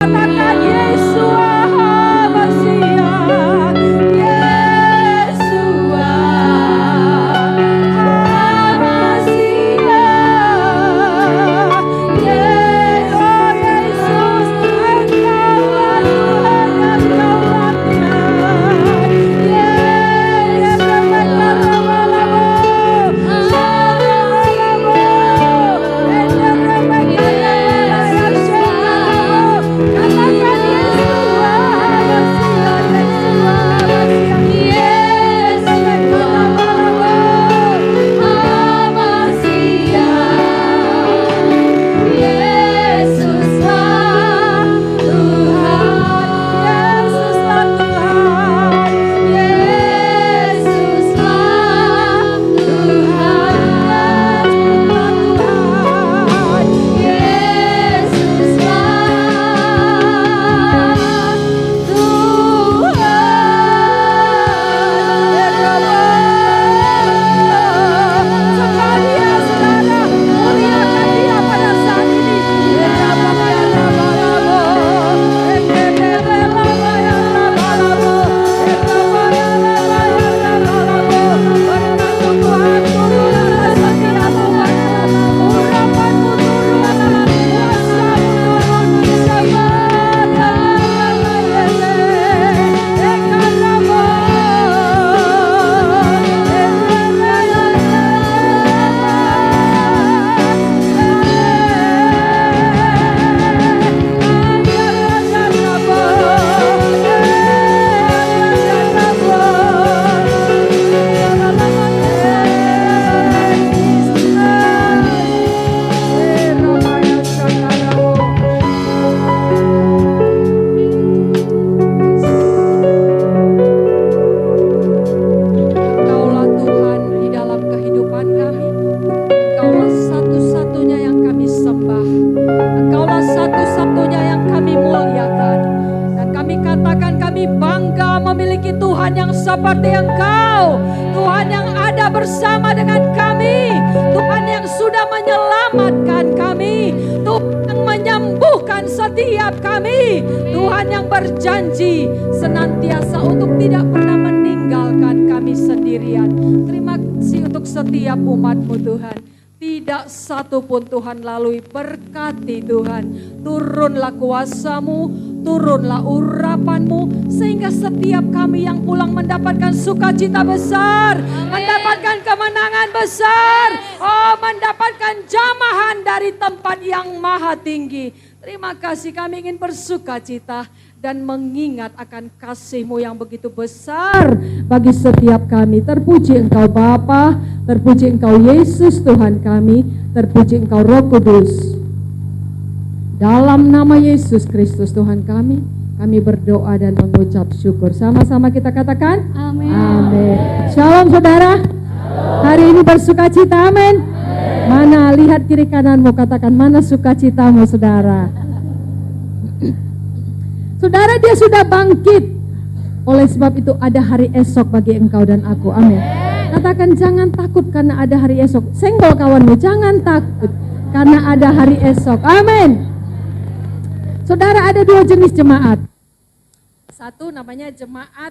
Katakan Yesua Masia, Yesua Masia, oh Yesus, Engkaulah Tuhan, Engkaulah Tuhan. Yes, seperti Engkau, Tuhan yang ada bersama dengan kami, Tuhan yang sudah menyelamatkan kami, Tuhan yang menyembuhkan setiap kami, Tuhan yang berjanji senantiasa untuk tidak pernah meninggalkan kami sendirian. Terima kasih untuk setiap umat-Mu Tuhan. Tidak satu pun Tuhan lalui, berkati Tuhan. Turunlah kuasa-Mu, turunlah urapan-Mu, sehingga setiap kami yang pulang mendapatkan sukacita besar, mendapatkan kemenangan besar, mendapatkan jamahan dari tempat yang maha tinggi. Terima kasih, kami ingin bersukacita dan mengingat akan kasih-Mu yang begitu besar bagi setiap kami. Terpuji Engkau Bapa, terpuji Engkau Yesus Tuhan kami, terpuji Engkau Roh Kudus. Dalam nama Yesus Kristus Tuhan kami berdoa dan mengucap syukur. Sama-sama kita katakan amin. Amin. Shalom saudara. Hari ini bersukacita, amin. Mana, lihat kiri kananmu, katakan mana sukacitamu saudara. Saudara, dia sudah bangkit. Oleh sebab itu ada hari esok bagi engkau dan aku, amin. Katakan jangan takut karena ada hari esok. Senggol kawanmu, jangan takut karena ada hari esok, amin. Saudara, ada dua jenis jemaat. Satu namanya jemaat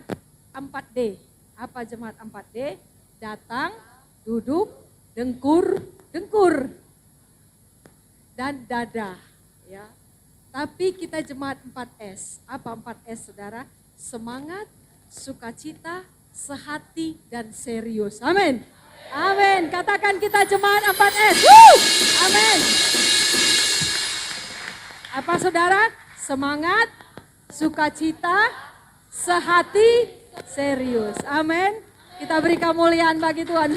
4D. Apa jemaat 4D? Datang, duduk, dengkur, dan dada. Ya. Tapi kita jemaat 4S. Apa 4S saudara? Semangat, sukacita, sehati, dan serius. Amin. Amin. Katakan kita jemaat 4S. Amin. Apa saudara? Semangat, sukacita, sehati, serius. Amin. Kita beri kemuliaan bagi Tuhan.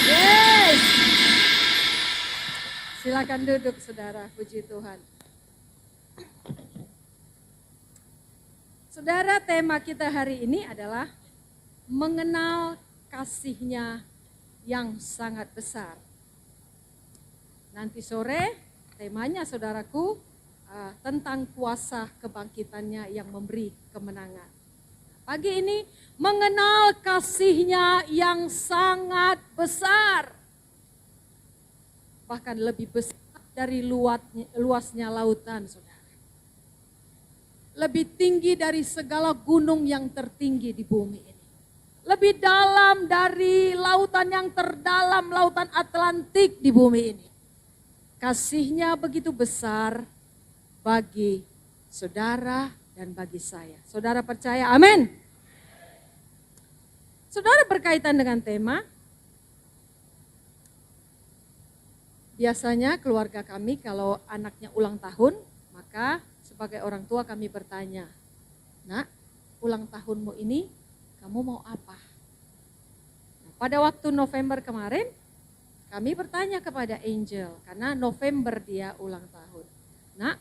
Yes. Silakan duduk saudara, puji Tuhan. Saudara, tema kita hari ini adalah mengenal kasih-Nya yang sangat besar. Nanti sore temanya saudaraku tentang kuasa kebangkitannya yang memberi kemenangan. Pagi ini mengenal kasih-Nya yang sangat besar. Bahkan lebih besar dari luasnya lautan, saudara. lebih tinggi dari segala gunung yang tertinggi di bumi ini. Lebih dalam dari lautan yang terdalam, lautan Atlantik di bumi ini. Kasih-Nya begitu besar bagi saudara dan bagi saya. Saudara percaya? Amin. Saudara, berkaitan dengan tema, biasanya keluarga kami kalau anaknya ulang tahun, maka sebagai orang tua kami bertanya, "Nak, ulang tahunmu ini kamu mau apa?" Nah, pada waktu November kemarin, kami bertanya kepada Angel, karena November dia ulang tahun. "Nak,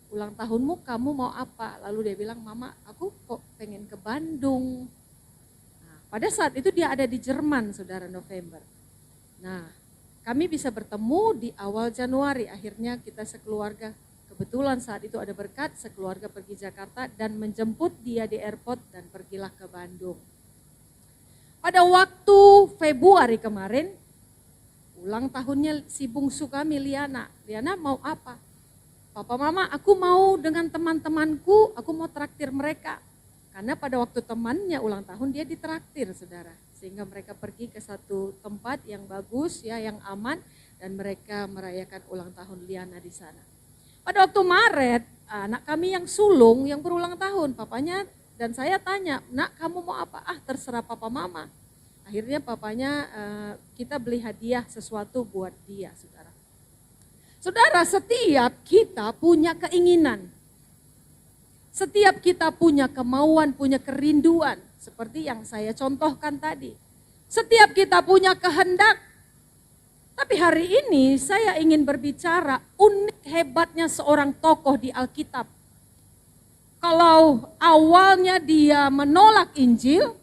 ulang tahunmu kamu mau apa?" Lalu dia bilang, "Mama, aku kok pengen ke Bandung." Nah, pada saat itu dia ada di Jerman, saudara, November. Nah, kami bisa bertemu di awal Januari, akhirnya kita sekeluarga. Kebetulan saat itu ada berkat, sekeluarga pergi Jakarta dan menjemput dia di airport dan pergilah ke Bandung. Pada waktu Februari kemarin, ulang tahunnya si bungsu kami, Liana. Liana mau apa? "Papa, Mama, aku mau dengan teman-temanku, aku mau traktir mereka." Karena pada waktu temannya ulang tahun dia ditraktir, saudara. Sehingga mereka pergi ke satu tempat yang bagus, ya, yang aman, dan mereka merayakan ulang tahun Liana di sana. Pada waktu Maret, anak kami yang sulung yang berulang tahun, papanya dan saya tanya, "Nak, kamu mau apa?" "Ah, terserah Papa Mama." Akhirnya papanya, kita beli hadiah sesuatu buat dia, saudara. Saudara, setiap kita punya keinginan. Setiap kita punya kemauan, punya kerinduan. Seperti yang saya contohkan tadi. Setiap kita punya kehendak. Tapi hari ini saya ingin berbicara unik hebatnya seorang tokoh di Alkitab. Kalau awalnya dia menolak Injil,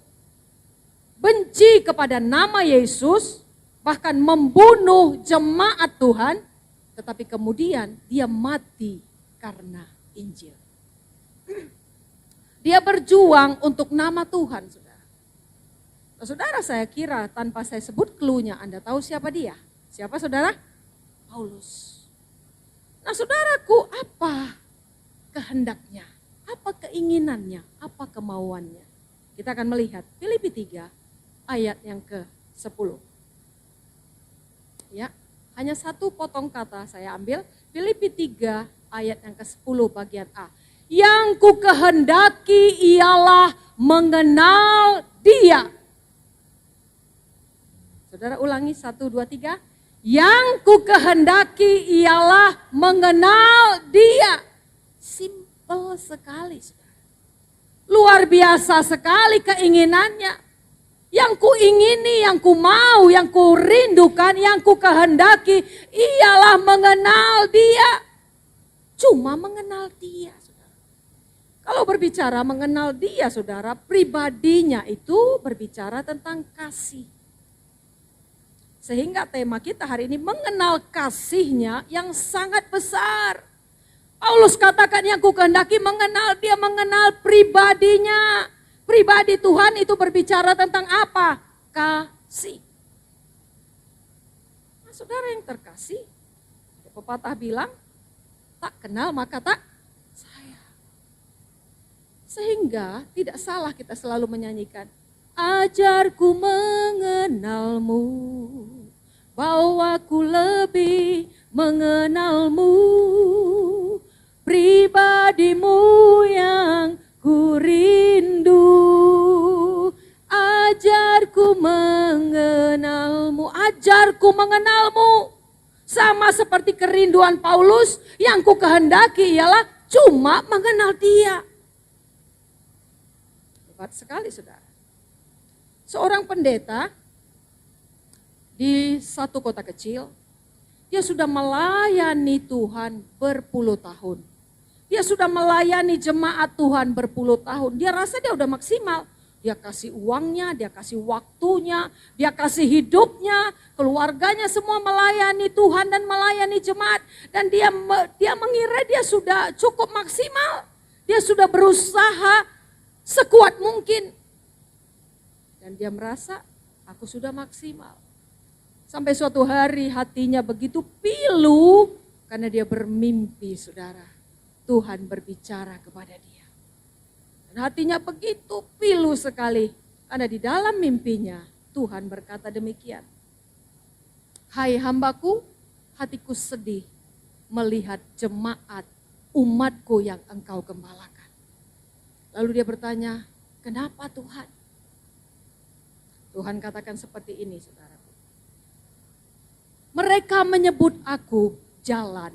benci kepada nama Yesus, bahkan membunuh jemaat Tuhan, tetapi kemudian dia mati karena Injil. Dia berjuang untuk nama Tuhan, saudara. Nah, saudara, saya kira tanpa saya sebut clue-nya, Anda tahu siapa dia? Siapa, saudara? Paulus. Nah, saudaraku, apa kehendaknya? Apa keinginannya? Apa kemauannya? Kita akan melihat Filipi 3 ayat yang ke-10. Ya, hanya satu potong kata saya ambil. Filipi 3 ayat yang ke-10 bagian A. Yang ku kehendaki ialah mengenal Dia. Saudara ulangi 1, 2, 3. Yang ku kehendaki ialah mengenal Dia. Simpel sekali, saudara. Luar biasa sekali keinginannya. Yang ku ingini, yang ku mau, yang ku rindukan, yang ku kehendaki ialah mengenal Dia. Cuma mengenal Dia, saudara. Kalau berbicara mengenal Dia, saudara, pribadinya itu berbicara tentang kasih. Sehingga tema kita hari ini mengenal kasih-Nya yang sangat besar. Paulus katakan yang ku kehendaki mengenal Dia, mengenal pribadinya. Pribadi Tuhan itu berbicara tentang apa? Kasih. Nah, saudara yang terkasih, pepatah bilang, tak kenal maka tak sayang. Sehingga tidak salah kita selalu menyanyikan, ajarku mengenalmu, bawaku lebih mengenalmu, pribadimu yang ku rindu, ajarku mengenalmu, ajarku mengenalmu. Sama seperti kerinduan Paulus, yang ku kehendaki ialah cuma mengenal Dia. Hebat sekali, saudara. Seorang pendeta di satu kota kecil, dia sudah melayani Tuhan berpuluh tahun. Dia sudah melayani jemaat Tuhan berpuluh tahun. Dia rasa dia udah maksimal. Dia kasih uangnya, dia kasih waktunya, dia kasih hidupnya, keluarganya semua melayani Tuhan dan melayani jemaat. Dan dia mengira dia sudah cukup maksimal. Dia sudah berusaha sekuat mungkin. Dan dia merasa, aku sudah maksimal. Sampai suatu hari hatinya begitu pilu karena dia bermimpi, saudara. Tuhan berbicara kepada dia. Dan hatinya begitu pilu sekali. Karena di dalam mimpinya Tuhan berkata demikian. Hai hambaku, hatiku sedih melihat jemaat umatku yang engkau gembalakan. Lalu dia bertanya, kenapa Tuhan? Tuhan katakan seperti ini saudaraku. Mereka menyebut aku jalan,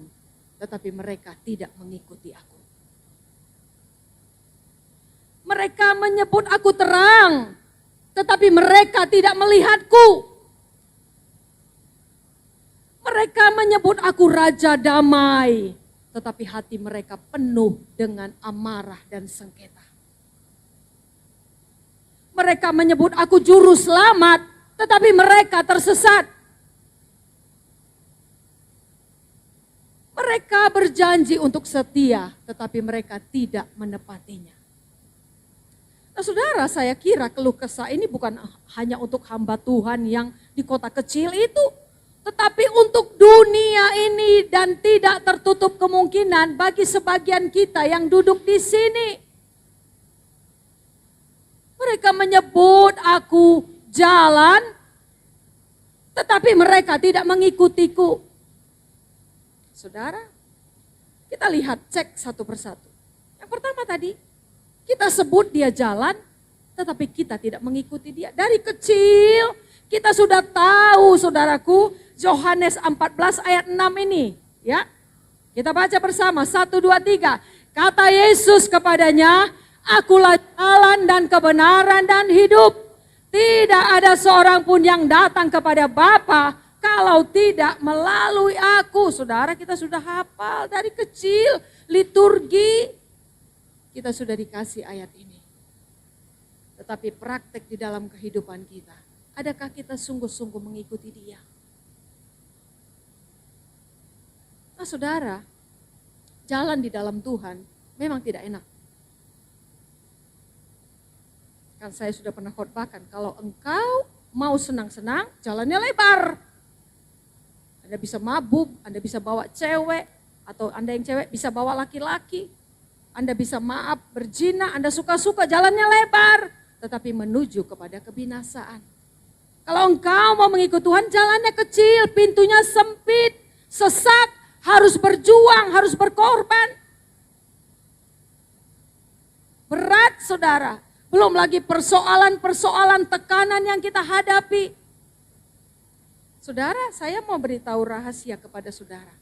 tetapi mereka tidak mengikuti aku. Mereka menyebut aku terang, tetapi mereka tidak melihatku. Mereka menyebut aku raja damai, tetapi hati mereka penuh dengan amarah dan sengketa. Mereka menyebut aku juru selamat, tetapi mereka tersesat. Mereka berjanji untuk setia, tetapi mereka tidak menepatinya. Nah saudara, saya kira keluh kesah ini bukan hanya untuk hamba Tuhan yang di kota kecil itu, tetapi untuk dunia ini dan tidak tertutup kemungkinan bagi sebagian kita yang duduk di sini. Mereka menyebut aku jalan, tetapi mereka tidak mengikutiku. Saudara, kita lihat cek satu persatu. Yang pertama tadi, kita sebut dia jalan, tetapi kita tidak mengikuti dia. Dari kecil kita sudah tahu saudaraku, Yohanes 14 ayat 6 ini. Ya, kita baca bersama, 1, 2, 3. Kata Yesus kepadanya, akulah jalan dan kebenaran dan hidup. Tidak ada seorang pun yang datang kepada Bapa kalau tidak melalui aku. Saudara, kita sudah hafal dari kecil, liturgi. Kita sudah dikasih ayat ini. Tetapi praktek di dalam kehidupan kita, adakah kita sungguh-sungguh mengikuti dia? Nah saudara, jalan di dalam Tuhan memang tidak enak. Kan saya sudah pernah khotbahkan, kalau engkau mau senang-senang, jalannya lebar. Anda bisa mabuk, Anda bisa bawa cewek, atau Anda yang cewek bisa bawa laki-laki. Anda bisa maaf, berzina, Anda suka-suka, jalannya lebar. Tetapi menuju kepada kebinasaan. Kalau engkau mau mengikut Tuhan, jalannya kecil, pintunya sempit, sesak, harus berjuang, harus berkorban. Berat saudara. Belum lagi persoalan-persoalan tekanan yang kita hadapi. Saudara, saya mau beritahu rahasia kepada saudara.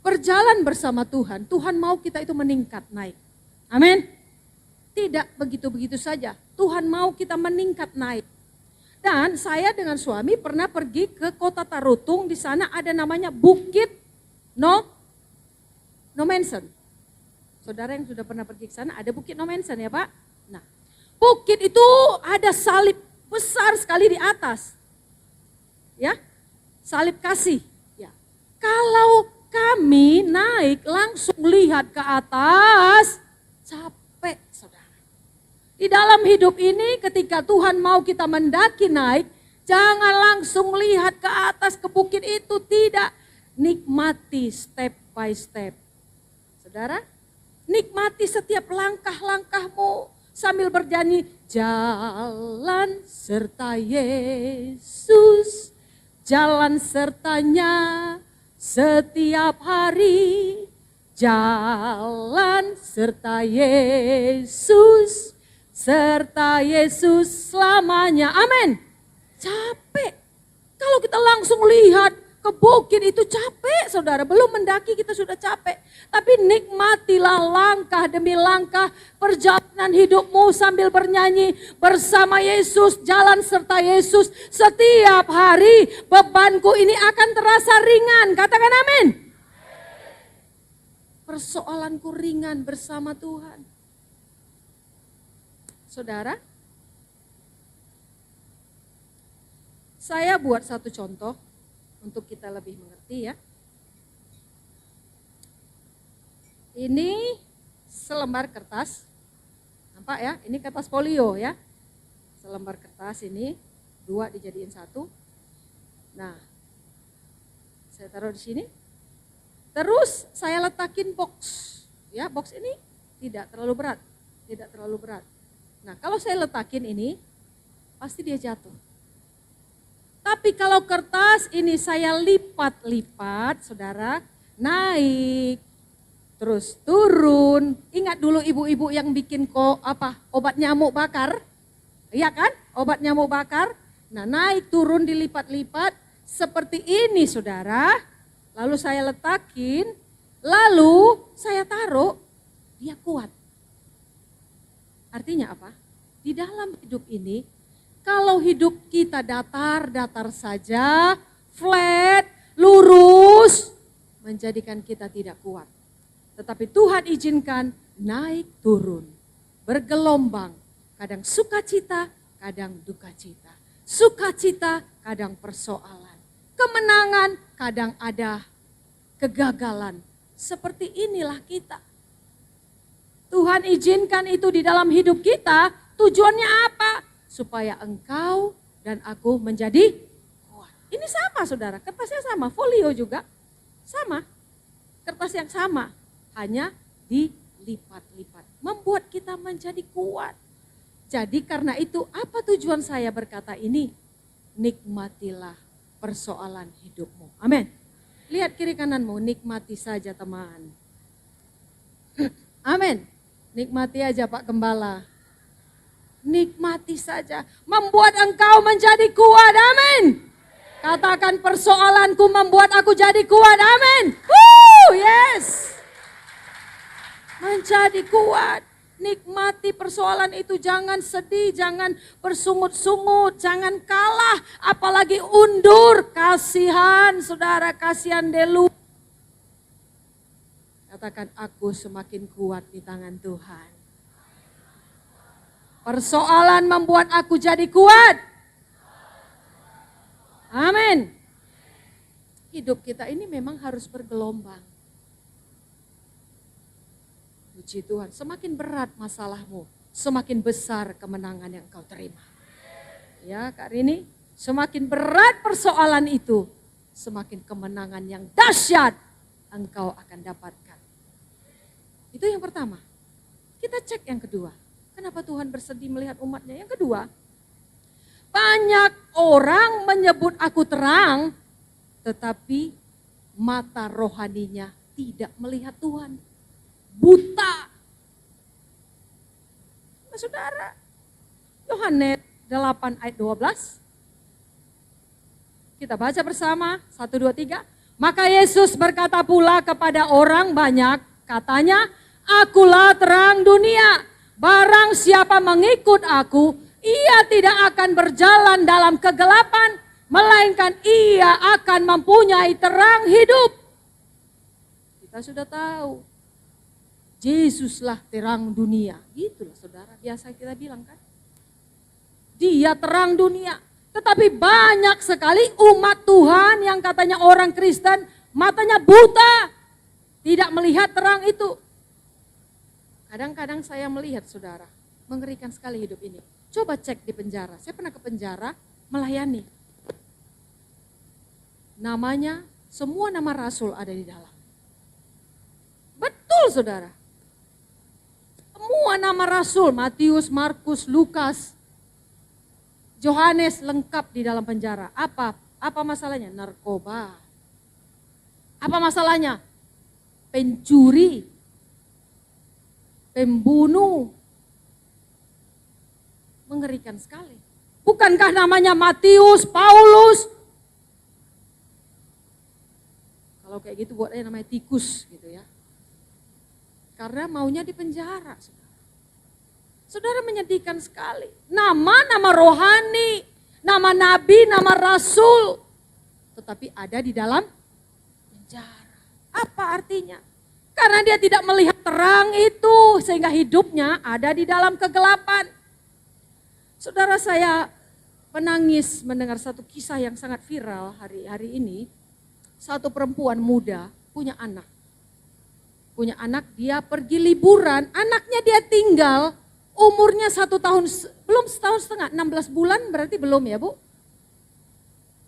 Berjalan bersama Tuhan, Tuhan mau kita itu meningkat naik. Amin. Tidak begitu-begitu saja. Tuhan mau kita meningkat naik. Dan saya dengan suami pernah pergi ke kota Tarutung, di sana ada namanya Bukit No Mensen. Saudara yang sudah pernah pergi ke sana, ada Bukit No Mensen ya Pak? Nah, bukit itu ada salib besar sekali di atas. Ya, salib kasih. Ya. Kalau kami naik langsung lihat ke atas, capek saudara. Di dalam hidup ini ketika Tuhan mau kita mendaki naik, jangan langsung lihat ke atas ke bukit itu, tidak. Nikmati step by step. Saudara, nikmati setiap langkah-langkahmu. Sambil bernyanyi, jalan serta Yesus, jalan sertanya setiap hari. Jalan serta Yesus, serta Yesus selamanya. Amin. Capek. Kalau kita langsung lihat ke bukit itu capek saudara, belum mendaki kita sudah capek. Tapi nikmatilah langkah demi langkah perjalanan hidupmu sambil bernyanyi bersama Yesus, jalan serta Yesus. Setiap hari bebanku ini akan terasa ringan, katakan amin. Persoalanku ringan bersama Tuhan. Saudara, saya buat satu contoh untuk kita lebih mengerti ya. Ini selembar kertas, nampak ya, ini kertas folio ya. Selembar kertas ini, 2 dijadiin 1. Nah, saya taruh di sini. Terus saya letakin box, ya box ini tidak terlalu berat. tidak terlalu berat. Nah, kalau saya letakin ini, pasti dia jatuh. Tapi kalau kertas ini saya lipat-lipat, saudara, naik, terus turun. Ingat dulu ibu-ibu yang bikin obat nyamuk bakar, iya kan? Obat nyamuk bakar. Nah, naik turun dilipat-lipat seperti ini, saudara. Lalu saya letakin, lalu saya taruh, dia kuat. Artinya apa? Di dalam hidup ini, kalau hidup kita datar-datar saja, flat, lurus, menjadikan kita tidak kuat. Tetapi Tuhan izinkan naik turun, bergelombang, kadang sukacita, kadang dukacita. Sukacita, kadang persoalan. Kemenangan, kadang ada kegagalan. Seperti inilah kita. Tuhan izinkan itu di dalam hidup kita, tujuannya apa? Supaya engkau dan aku menjadi kuat. Ini sama, saudara, kertasnya sama, folio juga sama. Kertas yang sama, hanya dilipat-lipat. Membuat kita menjadi kuat. Jadi karena itu apa tujuan saya berkata ini? Nikmatilah persoalan hidupmu. Amin. Lihat kiri kananmu, nikmati saja teman. Amin. Nikmati aja Pak Gembala. Nikmati saja. Membuat engkau menjadi kuat. Amin. Katakan persoalanku membuat aku jadi kuat. Amin. Yes. Menjadi kuat. Nikmati persoalan itu. Jangan sedih. Jangan bersungut-sungut. Jangan kalah. Apalagi undur. Kasihan saudara. Kasihan delu. Katakan aku semakin kuat di tangan Tuhan. Persoalan membuat aku jadi kuat. Amin. Hidup kita ini memang harus bergelombang. Puji Tuhan, semakin berat masalahmu, semakin besar kemenangan yang kau terima. Ya Kak Rini, semakin berat persoalan itu, semakin kemenangan yang dahsyat engkau akan dapatkan. Itu yang pertama. Kita cek yang kedua. Kenapa Tuhan bersedih melihat umatnya? Yang kedua, banyak orang menyebut aku terang, tetapi mata rohaninya tidak melihat Tuhan. Buta. Nah, saudara, Yohanes 8 ayat 12. Kita baca bersama, 1, 2, 3. Maka Yesus berkata pula kepada orang banyak, katanya, akulah terang dunia. Barang siapa mengikut aku, ia tidak akan berjalan dalam kegelapan, melainkan ia akan mempunyai terang hidup. Kita sudah tahu, Yesuslah terang dunia. Itulah saudara, biasa kita bilang kan. Dia terang dunia. Tetapi banyak sekali umat Tuhan yang katanya orang Kristen, matanya buta, tidak melihat terang itu. Kadang-kadang saya melihat saudara, mengerikan sekali hidup ini. Coba cek di penjara, saya pernah ke penjara melayani. Namanya, semua nama rasul ada di dalam. Betul saudara. Semua nama rasul, Matius, Markus, Lukas, Yohanes lengkap di dalam penjara. Apa masalahnya? Narkoba. Apa masalahnya? Pencuri. Pembunuh. Mengerikan sekali. Bukankah namanya Matius, Paulus? Kalau kayak gitu buat aja namanya tikus gitu ya. Karena maunya di penjara. Saudara, menyedihkan sekali. Nama-nama rohani, nama nabi, nama rasul. Tetapi ada di dalam penjara. Apa artinya? Karena dia tidak melihat terang itu, sehingga hidupnya ada di dalam kegelapan. Saudara, saya menangis mendengar satu kisah yang sangat viral hari ini. Satu perempuan muda punya anak. Punya anak, dia pergi liburan, anaknya dia tinggal, umurnya 1 tahun, belum setahun setengah, 16 bulan berarti belum ya Bu?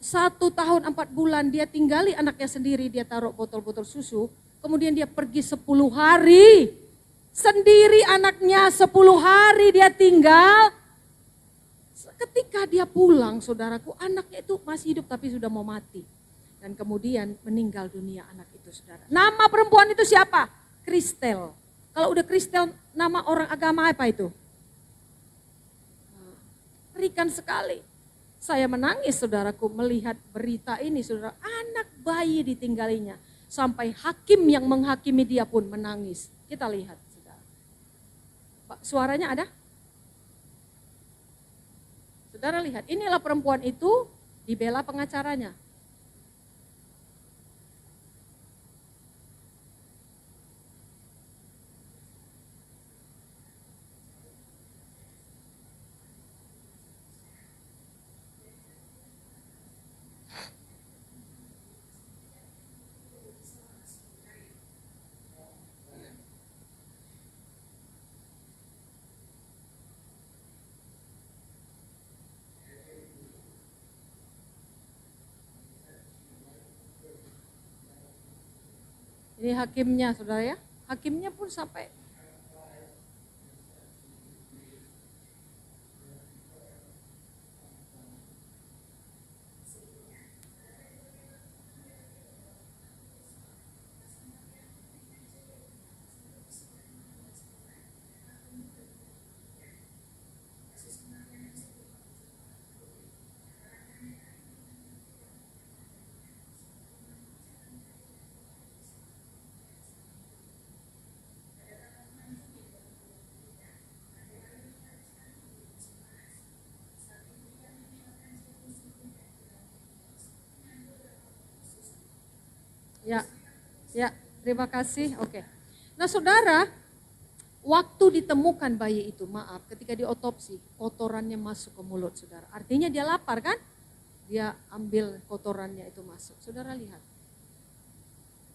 1 tahun 4 bulan dia tinggali anaknya sendiri, dia taruh botol-botol susu. Kemudian dia pergi 10 hari sendiri anaknya 10 hari dia tinggal. Ketika dia pulang, saudaraku, anaknya itu masih hidup tapi sudah mau mati. Dan kemudian meninggal dunia anak itu, saudara. Nama perempuan itu siapa? Kristel. Kalau udah Kristel, nama orang agama apa itu? Mengerikan sekali. Saya menangis, saudaraku, melihat berita ini, saudara. Anak bayi ditinggalinya. Sampai hakim yang menghakimi dia pun menangis. Kita lihat, saudara. Pak, suaranya ada? Saudara lihat, inilah perempuan itu dibela pengacaranya. Ini hakimnya, saudara ya. Hakimnya pun sampai ya, terima kasih. Oke. Nah, saudara, waktu ditemukan bayi itu, maaf, ketika diotopsi, kotorannya masuk ke mulut, saudara. Artinya dia lapar kan? Dia ambil kotorannya itu masuk. Saudara lihat.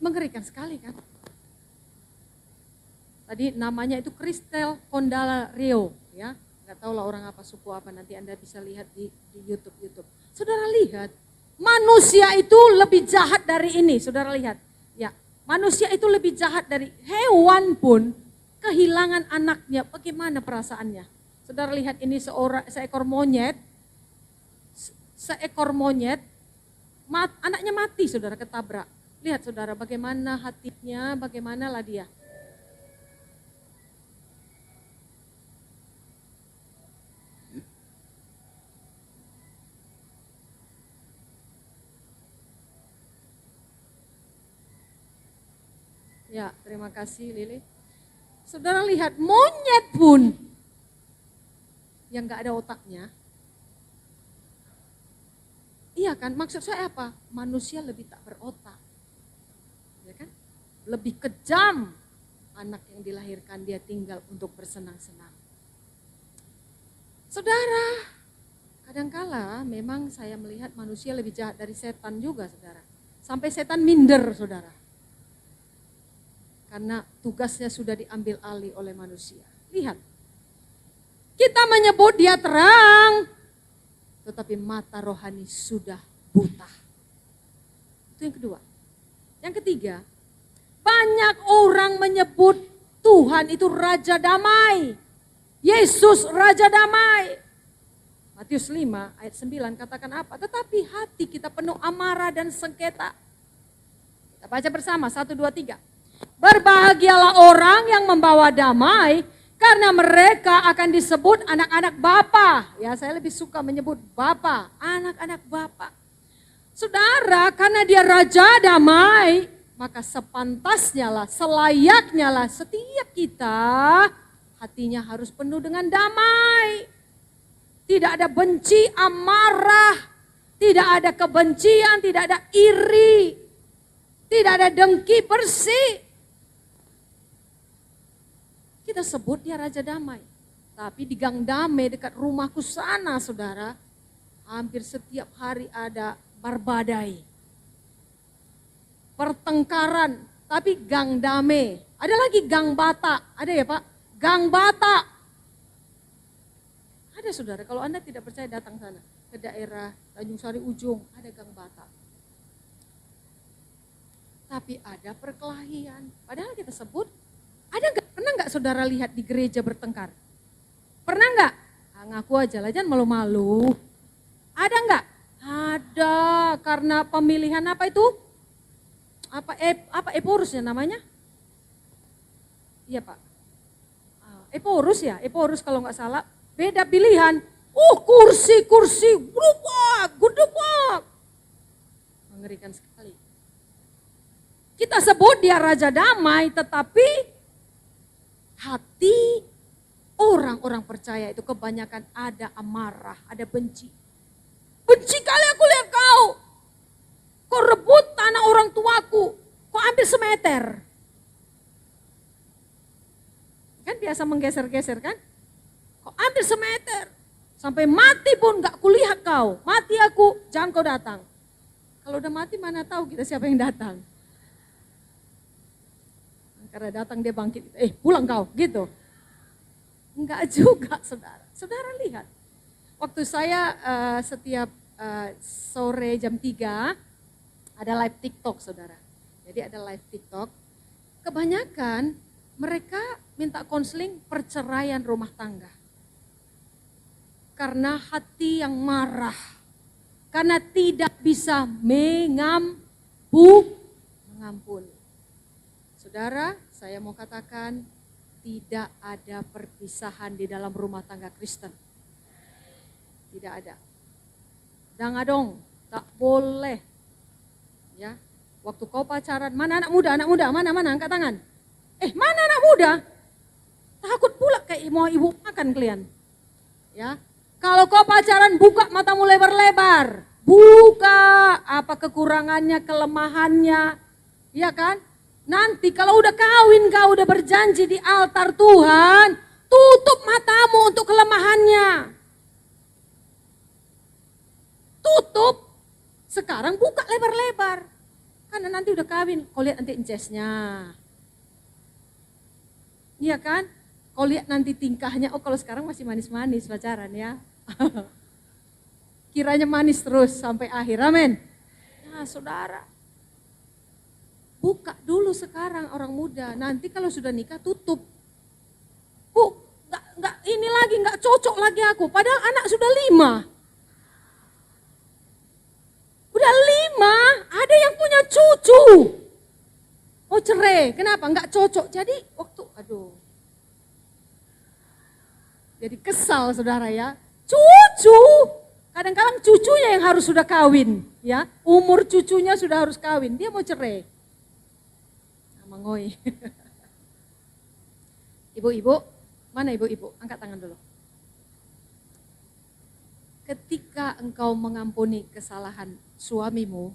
Mengerikan sekali kan? Tadi namanya itu Kristel Kondalario, ya. Nggak tahu lah orang apa, suku apa, nanti Anda bisa lihat di YouTube. Saudara lihat, manusia itu lebih jahat dari ini, saudara lihat. Ya, manusia itu lebih jahat dari hewan pun kehilangan anaknya, bagaimana perasaannya? Saudara lihat, ini seekor monyet, anaknya mati, saudara, ketabrak. Lihat, saudara, bagaimana hatinya, bagaimanalah dia. Ya, terima kasih Lili. Saudara lihat, monyet pun yang gak ada otaknya. Iya kan, maksud saya apa? Manusia lebih tak berotak. Ya kan? Lebih kejam anak yang dilahirkan, dia tinggal untuk bersenang-senang. Saudara, kadangkala memang saya melihat manusia lebih jahat dari setan juga, saudara. Sampai setan minder, saudara. Karena tugasnya sudah diambil alih oleh manusia. Lihat, kita menyebut dia terang, tetapi mata rohani sudah buta. Itu yang kedua. Yang ketiga, banyak orang menyebut Tuhan itu Raja Damai. Yesus Raja Damai. Matius 5 ayat 9 katakan apa? Tetapi hati kita penuh amarah dan sengketa. Kita baca bersama, 1, 2, 3. Berbahagialah orang yang membawa damai, karena mereka akan disebut anak-anak Bapa. Ya, saya lebih suka menyebut Bapa, anak-anak Bapa. Saudara, karena dia Raja Damai, maka sepantasnya lah, selayaknya lah setiap kita hatinya harus penuh dengan damai. Tidak ada benci, amarah, tidak ada kebencian, tidak ada iri, tidak ada dengki, bersih. Kita sebut dia Raja Damai. Tapi di Gang Damai dekat rumahku sana, saudara, hampir setiap hari ada barbadai. Pertengkaran, tapi Gang Damai. Ada lagi Gang Bata, ada ya Pak? Gang Bata. Ada, saudara, kalau Anda tidak percaya datang sana. Ke daerah Tanjung Sari Ujung, ada Gang Bata. Tapi ada perkelahian. Padahal kita sebut Pernah nggak saudara lihat di gereja bertengkar? Pernah nggak? Ah, ngaku aja lah, jangan malu-malu. Ada nggak? Ada, karena pemilihan apa itu? Apa Eporusnya namanya? Iya Pak. Eporus ya, Eporus kalau nggak salah. Beda pilihan. Kursi, gudebak. Mengerikan sekali. Kita sebut dia Raja Damai, tetapi hati orang-orang percaya itu kebanyakan ada amarah, ada benci. Benci kali aku lihat kau. Kau rebut tanah orang tuaku. Kau ambil semeter. Kan biasa menggeser-geser kan? Kau ambil semeter. Sampai mati pun gak kulihat kau. Mati aku, jangan kau datang. Kalau udah mati mana tahu kita siapa yang datang. Karena datang dia bangkit, pulang kau, gitu. Enggak juga saudara. Saudara lihat. Waktu saya setiap sore jam 3 ada live TikTok saudara. Jadi ada live TikTok. Kebanyakan mereka minta konseling perceraian rumah tangga. Karena hati yang marah. Karena tidak bisa mengampuni. Saudara, saya mau katakan tidak ada perpisahan di dalam rumah tangga Kristen. Tidak ada. Jangan dong, tak boleh. Ya, waktu kau pacaran, mana anak muda, mana angkat tangan. Mana anak muda? Takut pula kayak mau ibu makan kalian. Ya, kalau kau pacaran buka matamu lebar-lebar. Buka apa kekurangannya, kelemahannya. Ya kan? Nanti kalau udah kawin kau udah berjanji di altar Tuhan, tutup matamu untuk kelemahannya. Tutup. Sekarang buka lebar-lebar. Karena nanti udah kawin, kau lihat nanti incesnya. Iya kan? Kau lihat nanti tingkahnya, kalau sekarang masih manis-manis pacaran ya. Kiranya manis terus sampai akhir, amin. Nah saudara, buka dulu sekarang orang muda, nanti kalau sudah nikah tutup. Bu, nggak cocok lagi aku, padahal anak sudah 5. Udah 5, ada yang punya cucu. Oh cerai, kenapa? Nggak cocok. Jadi jadi kesal saudara ya. Cucu, kadang-kadang cucunya yang harus sudah kawin. Ya, umur cucunya sudah harus kawin, dia mau cerai. Mangoi. Ibu-ibu, mana ibu-ibu? Angkat tangan dulu. Ketika engkau mengampuni kesalahan suamimu,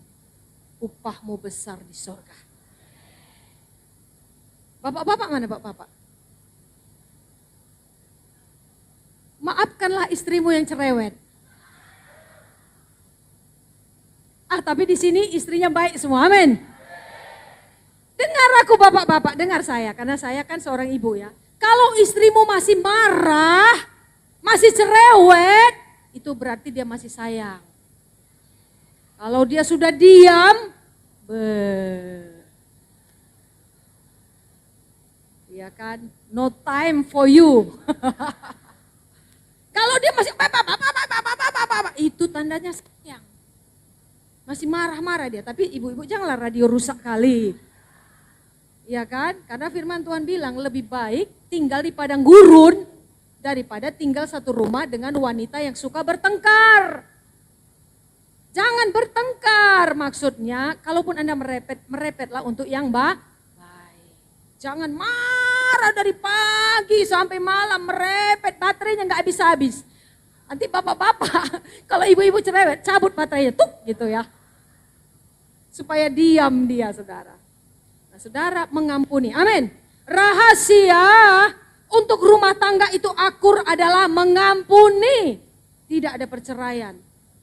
upahmu besar di sorga. Bapak-bapak mana bapak-bapak? Maafkanlah istrimu yang cerewet. Tapi di sini istrinya baik semua, amin. Dengar aku bapak-bapak, dengar saya, karena saya kan seorang ibu ya. Kalau istrimu masih marah, masih cerewet, itu berarti dia masih sayang. Kalau dia sudah diam, ya kan, no time for you. Kalau dia masih itu tandanya sayang. Masih marah-marah dia, tapi ibu-ibu janganlah radio rusak kali. Ya kan? Karena firman Tuhan bilang lebih baik tinggal di padang gurun daripada tinggal satu rumah dengan wanita yang suka bertengkar. Jangan bertengkar, maksudnya kalaupun Anda merepetlah untuk yang baik. Jangan marah dari pagi sampai malam merepet, baterainya nggak habis-habis. Nanti bapak-bapak, kalau ibu-ibu cerewet, cabut baterainya, gitu ya. Supaya diam dia saudara. Nah, saudara mengampuni, amin. Rahasia untuk rumah tangga itu akur adalah mengampuni. Tidak ada perceraian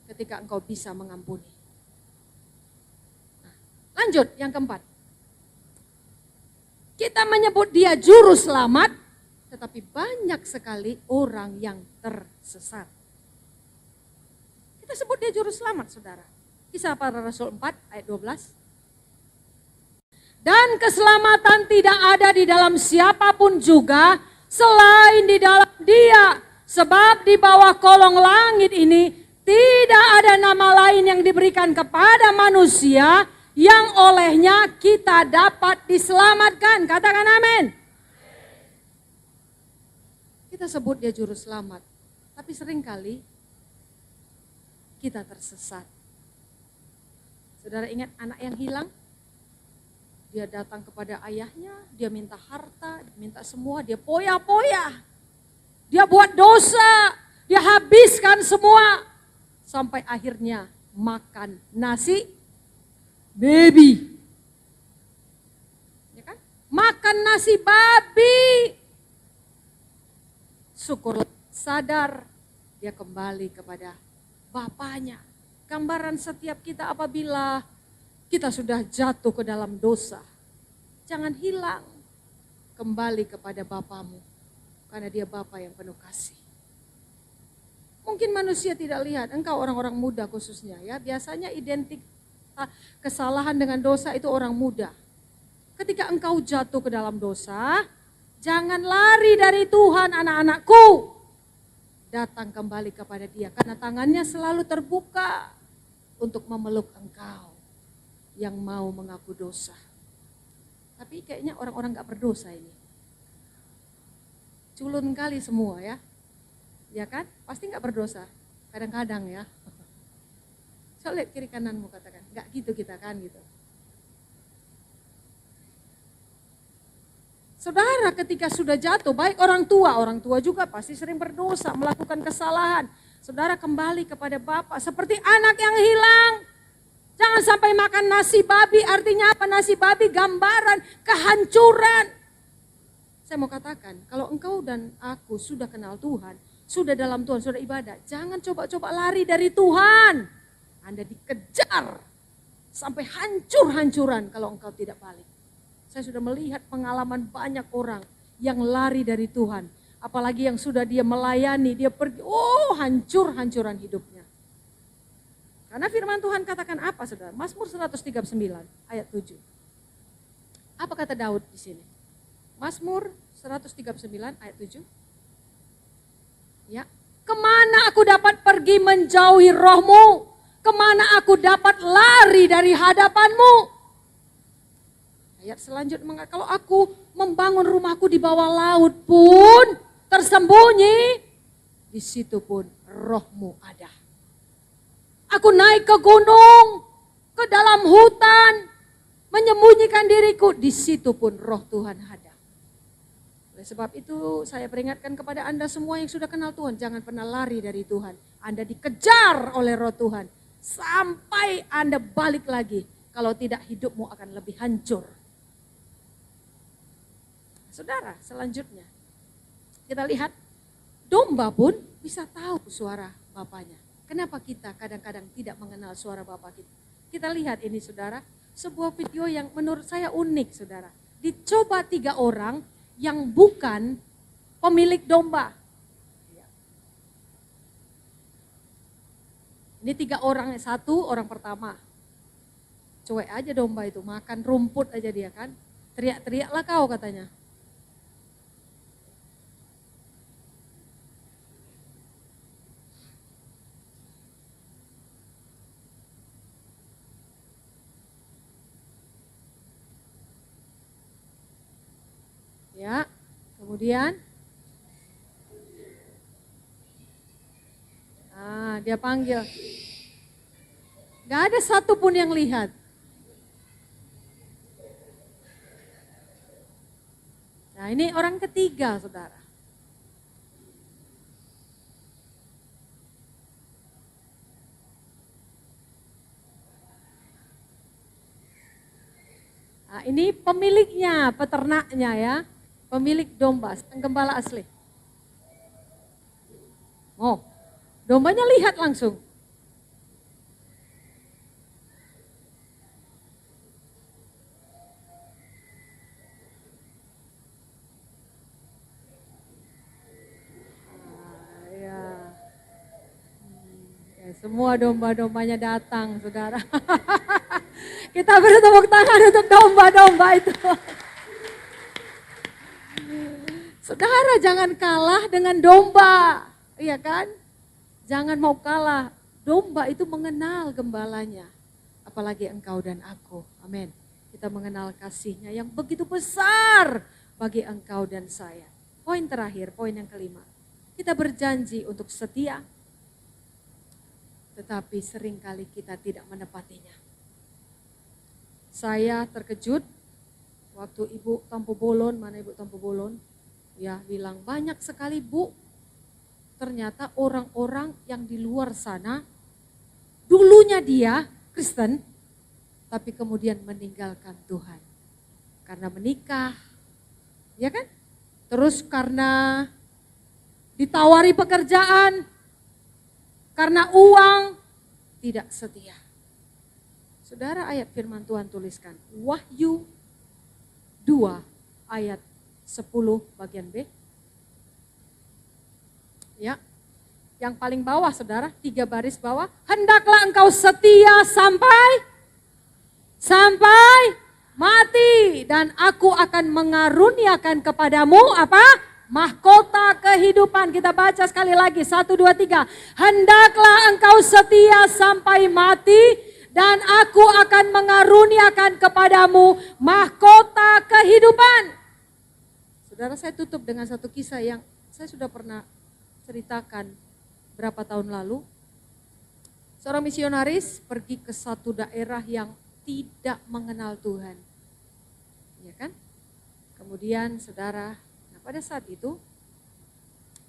ketika engkau bisa mengampuni. Nah, lanjut yang keempat. Kita menyebut dia juru selamat, tetapi banyak sekali orang yang tersesat. Kita sebut dia juru selamat saudara. Kisah Para Rasul 4 ayat 12. Dan keselamatan tidak ada di dalam siapapun juga selain di dalam Dia. Sebab di bawah kolong langit ini tidak ada nama lain yang diberikan kepada manusia yang olehnya kita dapat diselamatkan. Katakan amin. Kita sebut Dia juru selamat, tapi seringkali kita tersesat. Saudara ingat anak yang hilang? Dia datang kepada ayahnya, dia minta harta, minta semua, dia poya-poya. Dia buat dosa, dia habiskan semua. Sampai akhirnya makan nasi babi. Ya kan? Makan nasi babi. Syukur sadar dia kembali kepada bapaknya. Gambaran setiap kita apabila kita sudah jatuh ke dalam dosa. Jangan hilang. Kembali kepada Bapamu. Karena Dia Bapa yang penuh kasih. Mungkin manusia tidak lihat, engkau orang-orang muda khususnya ya. Biasanya identik kesalahan dengan dosa itu orang muda. Ketika engkau jatuh ke dalam dosa, jangan lari dari Tuhan anak-anakku. Datang kembali kepada Dia karena tangannya selalu terbuka untuk memeluk engkau yang mau mengaku dosa. Tapi kayaknya orang-orang gak berdosa ini. Culun kali semua ya. Ya kan? Pasti gak berdosa. Kadang-kadang ya. Coba lihat kiri kananmu katakan. Gak gitu kita kan gitu. Saudara ketika sudah jatuh, baik orang tua juga pasti sering berdosa, melakukan kesalahan. Saudara kembali kepada Bapa seperti anak yang hilang. Jangan sampai makan nasi babi, artinya apa nasi babi? Gambaran kehancuran. Saya mau katakan, kalau engkau dan aku sudah kenal Tuhan, sudah dalam Tuhan, sudah ibadah, jangan coba-coba lari dari Tuhan. Anda dikejar sampai hancur-hancuran kalau engkau tidak balik. Saya sudah melihat pengalaman banyak orang yang lari dari Tuhan. Apalagi yang sudah dia melayani, dia pergi, hancur-hancuran hidupnya. Karena firman Tuhan katakan apa saudara? Mazmur 139 ayat 7. Apa kata Daud di sini? Mazmur 139 ayat 7. Ya, kemana aku dapat pergi menjauhi rohmu? Kemana aku dapat lari dari hadapanmu? Ayat selanjutnya, kalau aku membangun rumahku di bawah laut pun tersembunyi, di situ pun rohmu ada. Aku naik ke gunung, ke dalam hutan, menyembunyikan diriku, di situ pun roh Tuhan ada. Oleh sebab itu saya peringatkan kepada Anda semua yang sudah kenal Tuhan, jangan pernah lari dari Tuhan. Anda dikejar oleh roh Tuhan, sampai Anda balik lagi. Kalau tidak hidupmu akan lebih hancur. Saudara, selanjutnya kita lihat domba pun bisa tahu suara bapaknya. Kenapa kita kadang-kadang tidak mengenal suara Bapa kita? Kita lihat ini saudara, sebuah video yang menurut saya unik saudara. Dicoba 3 orang yang bukan pemilik domba. Ini 3 orang, 1 orang pertama. Cuek aja domba itu, makan rumput aja dia kan. Teriak-teriaklah kau katanya. Ya, kemudian dia panggil. Gak ada satupun yang lihat. Nah ini orang ketiga saudara. Nah ini pemiliknya, peternaknya ya. Pemilik domba, gembala asli. Dombanya lihat langsung. Semua domba-dombanya datang, saudara. Kita beri tepuk tangan untuk domba-domba itu. Saudara, jangan kalah dengan domba, iya kan? Jangan mau kalah. Domba itu mengenal gembalanya, apalagi engkau dan aku. Amin. Kita mengenal kasihnya yang begitu besar bagi engkau dan saya. Poin terakhir, poin yang kelima. Kita berjanji untuk setia, tetapi seringkali kita tidak menepatinya. Saya terkejut waktu Ibu Tampu Bolon, mana Ibu Tampu Bolon? Ya, bilang banyak sekali Bu, ternyata orang-orang yang di luar sana, dulunya dia Kristen, tapi kemudian meninggalkan Tuhan. Karena menikah, ya kan? Terus karena ditawari pekerjaan, karena uang, tidak setia. Saudara, ayat firman Tuhan tuliskan, Wahyu 2 ayat 10 bagian B. Ya, yang paling bawah saudara, 3 baris bawah. Hendaklah engkau setia sampai mati. Dan aku akan mengaruniakan kepadamu apa? Mahkota kehidupan. Kita baca sekali lagi, 1, 2, 3. Hendaklah engkau setia sampai mati. Dan aku akan mengaruniakan kepadamu mahkota kehidupan. Saudara, saya tutup dengan satu kisah yang saya sudah pernah ceritakan berapa tahun lalu. Seorang misionaris pergi ke satu daerah yang tidak mengenal Tuhan. Ya kan? Kemudian saudara, nah pada saat itu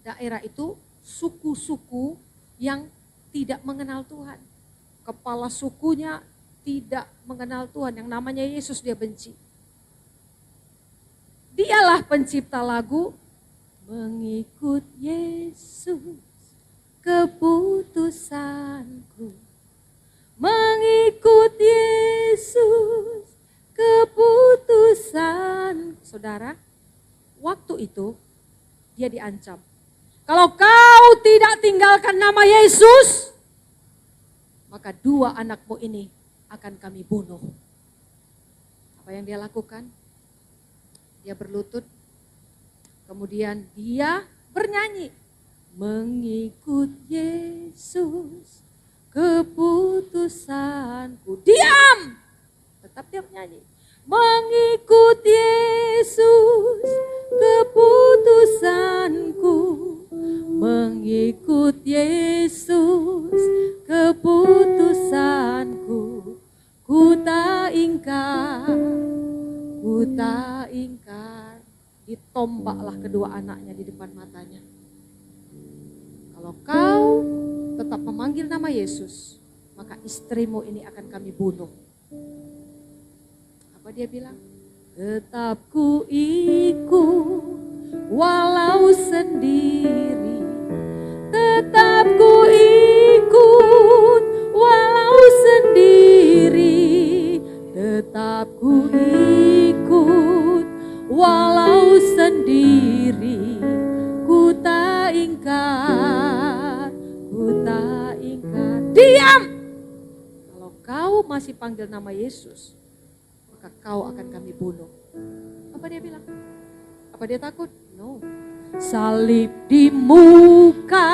daerah itu suku-suku yang tidak mengenal Tuhan. Kepala sukunya tidak mengenal Tuhan, yang namanya Yesus dia benci. Dialah pencipta lagu Mengikut Yesus keputusanku. Mengikut Yesus keputusan. Saudara, waktu itu dia diancam. Kalau kau tidak tinggalkan nama Yesus, maka 2 anakmu ini akan kami bunuh. Apa yang dia lakukan? Dia berlutut, kemudian dia bernyanyi. Mengikut Yesus keputusanku. Diam! Tetap dia bernyanyi. Mengikut Yesus keputusanku. Mengikut Yesus keputusanku. Ku tak ingkar, ku tak ingkar. Ditombaklah kedua anaknya di depan matanya. Kalau kau tetap memanggil nama Yesus, maka istrimu ini akan kami bunuh. Apa dia bilang? Tetap ku ikut walau sendiri. Tetap ku ikut walau sendiri. Tetap ku ikut walau sendiri. Ku tak ingkar, ku tak ingkar. Diam! Kalau kau masih panggil nama Yesus, maka kau akan kami bunuh. Apa dia bilang? Apa dia takut? No. Salib di muka,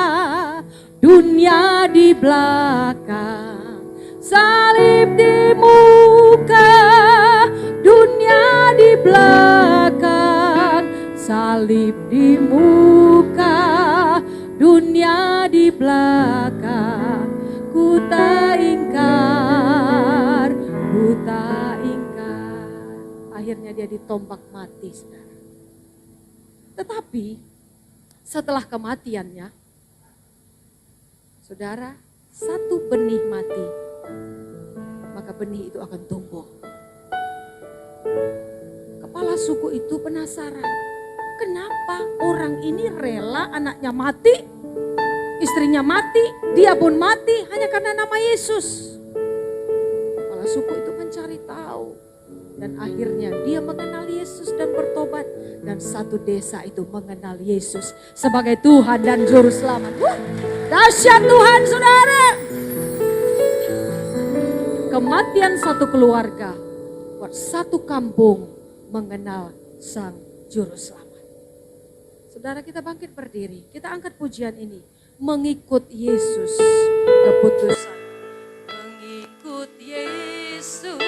dunia di belakang. Salib di muka, dunia di belakang. Salib di muka, dunia di belakang. Ku tak ingkar, ku tak ingkar. Akhirnya dia ditombak mati, saudara. Tetapi setelah kematiannya, saudara, satu benih mati, maka benih itu akan tumbuh. Kepala suku itu penasaran, kenapa orang ini rela anaknya mati, istrinya mati, dia pun mati hanya karena nama Yesus. Kepala suku itu mencari tahu. Dan akhirnya dia mengenal Yesus dan bertobat. Dan satu desa itu mengenal Yesus sebagai Tuhan dan Juru Selamat. Dahsyat Tuhan, saudara. kematian satu keluarga, buat satu kampung mengenal Sang Juru Selamat. Saudara, kita bangkit berdiri, kita angkat pujian ini. Mengikut Yesus keputusan. Mengikut Yesus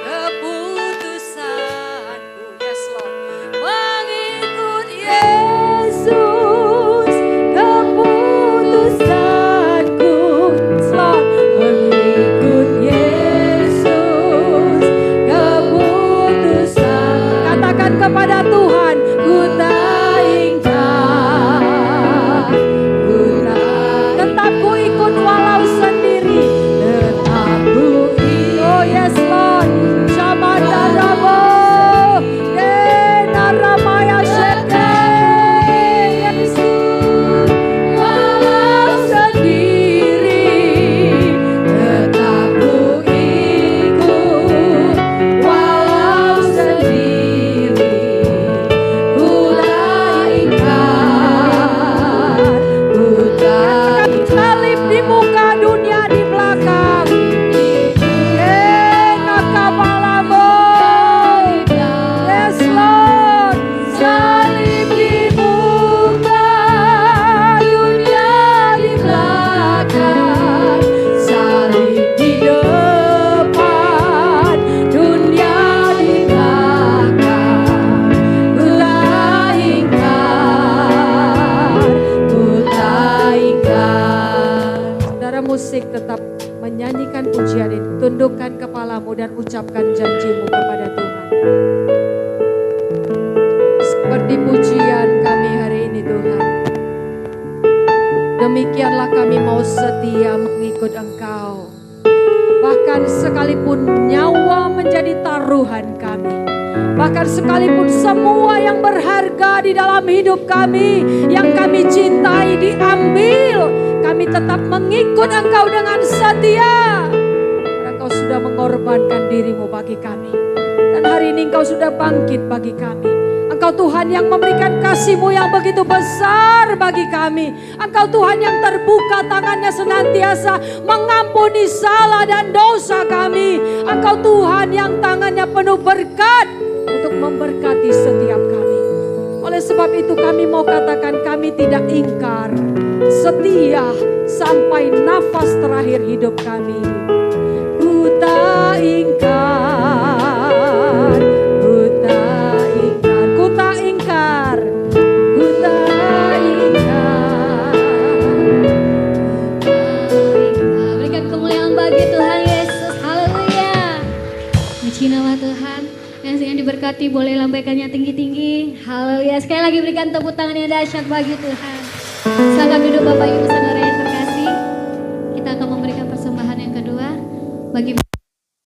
keputusanku. Yes Lord. Mengikut Yesus keputusanku. Yes Lord. Mengikut Yesus keputusan. Katakan kepada Tuhan, ku tak ingkar. Tetap ku ikut walau sendiri. Tetap ku ikut. Oh yes Lord. Shamandarabo. Naramaya Shete. Yesus. Walau sendiri. Tetap ku ikut. Walau sendiri. Ku tak ingkar. Ku tak salib di muka, dunia di belakang. Nakabalabo. Yes Lord. Salib di muka, dunia di belakang. Salib di depan, dunia di belakang. Ku tak ingkar. Ku tak ingkar. Saudara, musik tetap menyanyikan pujian ini. Tundukkan kepalamu dan ucapkan janjimu kepada Tuhan. Seperti pujian kami hari ini Tuhan. Demikianlah kami mau setia mengikut Engkau. Bahkan sekalipun nyawa menjadi taruhan kami. Bahkan sekalipun semua yang berharga di dalam hidup kami, yang kami cintai diambil, kami tetap mengikut Engkau dengan setia. Karena Engkau sudah mengorbankan dirimu bagi kami. Dan hari ini Engkau sudah bangkit bagi kami. Engkau Tuhan yang memberikan kasih-Mu yang begitu besar bagi kami. Engkau Tuhan yang terbuka tangannya senantiasa mengampuni salah dan dosa kami. Engkau Tuhan yang tangannya penuh berkat untuk memberkati setiap kami. Oleh sebab itu kami mau katakan kami tidak ingkar, setia sampai nafas terakhir hidup kami. Ku tak ingkar, ku tak ingkar, ku tak ingkar, ku tak ingkar. Berikan kemuliaan bagi Tuhan Yesus. Haleluya. Puji nama Tuhan. Yang diberkati boleh lambaikannya tinggi-tinggi. Haleluya. Sekali lagi berikan tepuk tangan yang dahsyat bagi Tuhan. Silakan duduk Bapak Ibu Saudara yang terkasih. Kita akan memberikan persembahan yang kedua bagi